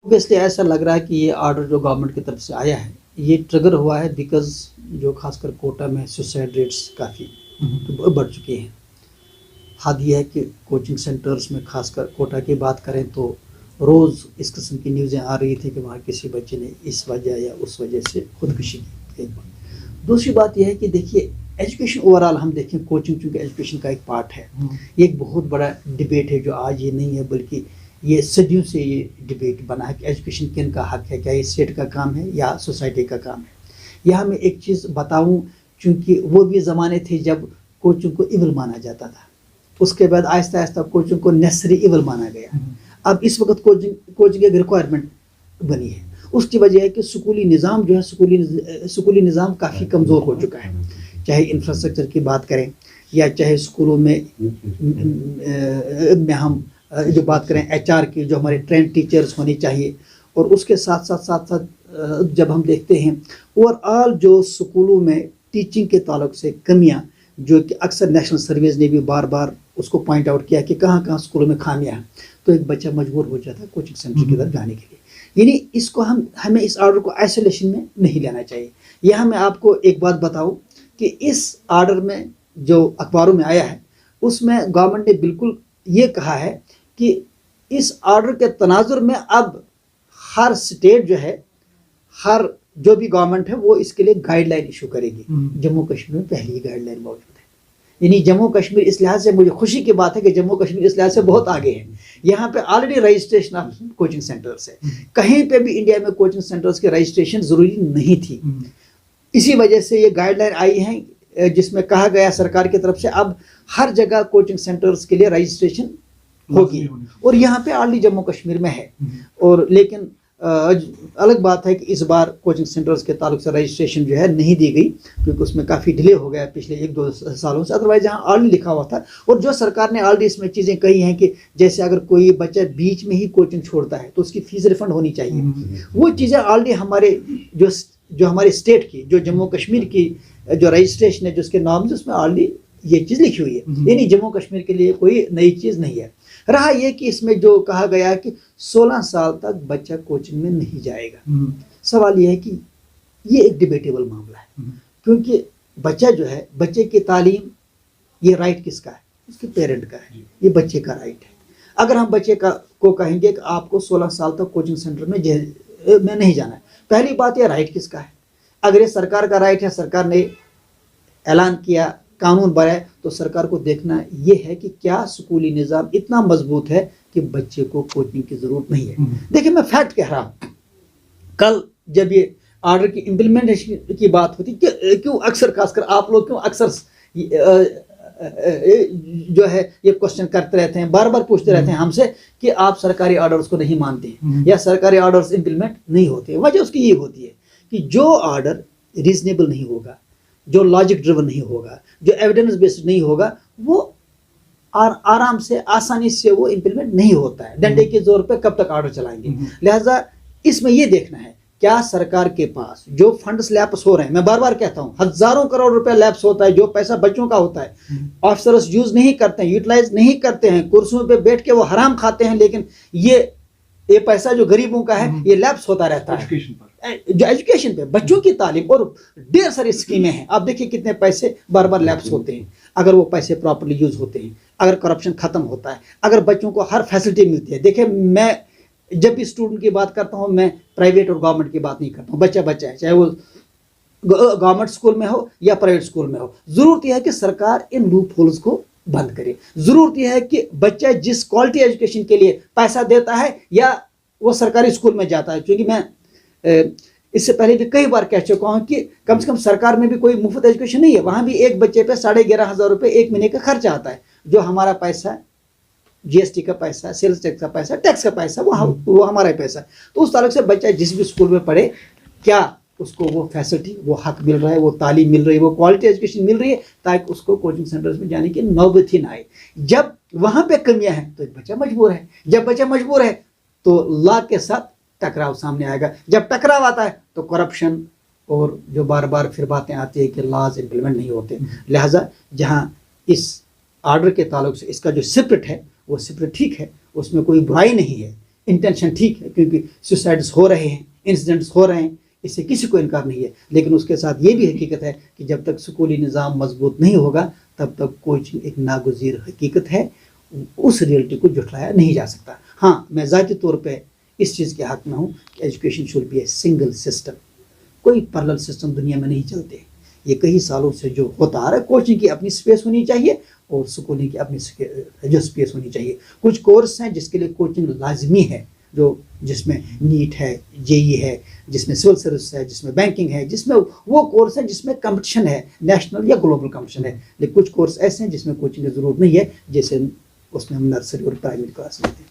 Obviously ایسا لگ رہا ہے کہ یہ آرڈر جو گورنمنٹ کی طرف سے آیا ہے یہ ٹریگر ہوا ہے بیکاز جو خاص کر کوٹا میں سوسائڈ ریٹس کافی بڑھ چکے ہیں. حد یہ ہے کہ کوچنگ سینٹرز میں خاص کر کوٹا کی بات کریں تو روز اس قسم کی نیوزیں آ رہی تھیں کہ وہاں کسی بچے نے اس وجہ یا اس وجہ سے خودکشی کی. دوسری بات یہ ہے کہ دیکھیے ایجوکیشن اوور آل ہم دیکھیں کوچنگ چونکہ ایجوکیشن کا ایک پارٹ ہے. یہ ایک بہت بڑا ڈبیٹ ہے جو آج یہ نہیں ہے بلکہ یہ صدیوں سے یہ ڈبیٹ بنا ہے کہ ایجوکیشن کن کا حق ہے, کیا یہ اسٹیٹ کا کام ہے یا سوسائٹی کا کام ہے. یہاں میں ایک چیز بتاؤں چونکہ وہ بھی زمانے تھے جب کوچنگ کو ایول مانا جاتا تھا, اس کے بعد آہستہ آہستہ کوچنگ کو نیسری ایول مانا گیا. اب اس وقت کوچنگ ایک ریکوائرمنٹ بنی ہے. اس کی وجہ ہے کہ سکولی نظام جو ہے سکولی نظام کافی کمزور ہو چکا ہے, چاہے انفراسٹرکچر کی بات کریں یا چاہے اسکولوں میں ہم جو بات کریں ایچ آر کی, جو ہمارے ٹرینڈ ٹیچرز ہونے چاہیے. اور اس کے ساتھ ساتھ جب ہم دیکھتے ہیں اوور آل جو اسکولوں میں ٹیچنگ کے تعلق سے کمیاں جو کہ اکثر نیشنل سرویز نے بھی بار بار اس کو پوائنٹ آؤٹ کیا کہ کہاں کہاں اسکولوں میں خامیاں ہیں, تو ایک بچہ مجبور ہو جاتا ہے کوچنگ سینٹر کی طرف جانے کے لیے. یعنی اس کو ہمیں اس آرڈر کو آئسولیشن میں نہیں لینا چاہیے. یہاں میں آپ کو ایک بات بتاؤں کہ اس آرڈر میں جو اخباروں میں آیا ہے اس میں گورنمنٹ نے بالکل یہ کہا ہے کہ اس آرڈر کے تناظر میں اب ہر اسٹیٹ جو ہے, ہر جو بھی گورنمنٹ ہے وہ اس کے لیے گائیڈ لائن ایشو کرے گی. جموں کشمیر میں پہلی گائیڈ لائن موجود ہے. یعنی جموں کشمیر اس لحاظ سے مجھے خوشی کی بات ہے کہ جموں کشمیر اس لحاظ سے بہت آگے ہے. یہاں پہ already registration of coaching centres ہے. کہیں پہ بھی انڈیا میں کوچنگ سینٹرز کی رجسٹریشن ضروری نہیں تھی. اسی وجہ سے یہ گائیڈ لائن آئی ہیں جس میں کہا گیا سرکار کی طرف سے اب ہر جگہ کوچنگ سینٹرز کے لیے رجسٹریشن ہوگی, اور یہاں پہ آلریڈی جموں کشمیر میں ہے. اور لیکن الگ بات ہے کہ اس بار کوچنگ سینٹرز کے تعلق سے رجسٹریشن جو ہے نہیں دی گئی کیونکہ اس میں کافی ڈیلے ہو گیا پچھلے 1-2 سالوں سے. ادروائز جہاں آلریڈی لکھا ہوا تھا, اور جو سرکار نے آلریڈی اس میں چیزیں کہی ہیں کہ جیسے اگر کوئی بچہ بیچ میں ہی کوچنگ چھوڑتا ہے تو اس کی فیس ریفنڈ ہونی چاہیے. وہ چیزیں آلریڈی ہمارے جو ہمارے اسٹیٹ کی جو جموں کشمیر کی جو رجسٹریشن ہے جو اس کے نام اس میں آلریڈی یہ چیز لکھی ہوئی ہے. یعنی جموں کشمیر کے لیے کوئی نئی چیز نہیں ہے. رہا یہ کہ اس میں جو کہا گیا کہ 16 سال تک بچہ کوچنگ میں نہیں جائے گا. سوال یہ ہے کہ یہ ایک ڈیبیٹیبل معاملہ ہے کیونکہ بچہ جو ہے, بچے کی تعلیم یہ رائٹ کس کا ہے؟ اس کے پیرنٹ کا ہے. یہ بچے کا رائٹ ہے. اگر ہم بچے کو کہیں گے کہ آپ کو 16 سال تک کوچنگ سینٹر میں نہیں جانا ہے, پہلی بات یہ رائٹ کس کا ہے؟ اگر یہ سرکار کا رائٹ ہے, سرکار نے اعلان کیا, قانون بنائے, تو سرکار کو دیکھنا یہ ہے کہ کیا سکولی نظام اتنا مضبوط ہے کہ بچے کو کوچنگ کی ضرورت نہیں ہے. دیکھیں میں فیکٹ کہہ رہا ہوں, کل جب یہ آرڈر کی امپلیمنٹیشن کی بات ہوتی کیوں اکثر خاص کر آپ لوگ کیوں اکثر جو ہے یہ کوشچن کرتے رہتے ہیں, بار بار پوچھتے رہتے ہیں ہم سے کہ آپ سرکاری آرڈرز کو نہیں مانتے ہیں یا سرکاری آرڈرز امپلیمنٹ نہیں ہوتے. وجہ اس کی یہ ہوتی ہے کہ جو آرڈر ریزنیبل نہیں ہوگا, جو لاجک ڈریون نہیں ہوگا, جو ایویڈنس بیسڈ نہیں ہوگا, وہ آرام سے آسانی سے وہ امپلیمنٹ نہیں ہوتا ہے. ڈنڈے کے زور پہ کب تک آرڈر چلائیں گے؟ لہٰذا اس میں یہ دیکھنا ہے کیا سرکار کے پاس جو فنڈز لیپس ہو رہے ہیں, میں بار بار کہتا ہوں ہزاروں کروڑ روپے لیپس ہوتا ہے, جو پیسہ بچوں کا ہوتا ہے, آفیسرز یوز نہیں کرتے ہیں, یوٹیلائز نہیں کرتے ہیں, کرسیوں پہ بیٹھ کے وہ حرام کھاتے ہیں, لیکن یہ پیسہ جو غریبوں کا ہے یہ لیپس ہوتا رہتا ہے. جو ایجوکیشن پہ, بچوں کی تعلیم, اور ڈھیر ساری اسکیمیں ہیں, آپ دیکھیں کتنے پیسے بار بار لیپس ہوتے ہیں. اگر وہ پیسے پراپرلی یوز ہوتے ہیں, اگر کرپشن ختم ہوتا ہے, اگر بچوں کو ہر فیسلٹی ملتی ہے. دیکھیں میں جب بھی اسٹوڈنٹ کی بات کرتا ہوں میں پرائیویٹ اور گورنمنٹ کی بات نہیں کرتا ہوں. بچہ ہے, چاہے وہ گورنمنٹ اسکول میں ہو یا پرائیویٹ اسکول میں ہو. ضرورت یہ ہے کہ سرکار ان لوپ ہولز کو بند کرے. ضرورت یہ ہے کہ بچہ جس کوالٹی ایجوکیشن کے لیے پیسہ دیتا ہے یا وہ سرکاری اسکول میں جاتا ہے, کیونکہ میں اس سے پہلے بھی کئی بار کہہ چکا ہوں کہ کم سے کم سرکار میں بھی کوئی مفت ایجوکیشن نہیں ہے. وہاں بھی ایک بچے پہ 11,500 روپے ایک مہینے کا خرچ آتا ہے, جو ہمارا پیسہ جی ایس ٹی کا پیسہ, سیلز ٹیکس کا پیسہ, ٹیکس کا پیسہ, وہ ہمارا پیسہ. تو اس تعلق سے بچہ جس بھی اسکول میں پڑھے, کیا اس کو وہ فیسلٹی, وہ حق مل رہا ہے, وہ تعلیم مل رہی ہے, وہ کوالٹی ایجوکیشن مل رہی ہے, تاکہ اس کو کوچنگ سینٹرز میں جانے کی نوبت ہی نہ آئے. جب وہاں پہ کمیاں ہیں تو بچہ مجبور ہے. جب بچہ مجبور ہے تو لا کے ساتھ ٹکراؤ سامنے آئے گا. جب ٹکراؤ آتا ہے تو کرپشن اور جو بار بار پھر باتیں آتی ہیں کہ لاز امپلیمنٹ نہیں ہوتے. لہٰذا جہاں اس آرڈر کے تعلق سے اس کا جو سپرٹ ہے وہ سپرٹ ٹھیک ہے, اس میں کوئی برائی نہیں ہے, انٹینشن ٹھیک ہے، کیونکہ سوسائڈز ہو رہے ہیں، انسیڈنٹس ہو رہے ہیں، اس سے کسی کو انکار نہیں ہے، لیکن اس کے ساتھ یہ بھی حقیقت ہے کہ جب تک سکولی نظام مضبوط نہیں ہوگا تب تک کوچنگ ایک ناگزیر حقیقت ہے، اس ریئلٹی کو جھٹلایا نہیں جا سکتا۔ ہاں، میں ذاتی طور پہ اس چیز کے حق میں ہوں کہ education should be a single system, کوئی پیرلل سسٹم دنیا میں نہیں چلتے۔ یہ کئی سالوں سے جو ہوتا آ رہا ہے، کوچنگ کی اپنی اسپیس ہونی چاہیے اور اسکولنگ کی اپنی جو اسپیس ہونی چاہیے۔ کچھ کورس ہیں جس کے لیے کوچنگ لازمی ہے، جس میں نیٹ ہے، JEE ہے، جس میں سول سروس ہے، جس میں بینکنگ ہے، جس میں وہ کورس ہیں جس میں کمپٹیشن ہے، نیشنل یا گلوبل کمپٹیشن ہے، لیکن کچھ کورس ایسے ہیں جس میں کوچنگ کی ضرورت نہیں ہے، جیسے اس میں ہم نرسری اور پرائمری کلاس لیتے ہیں۔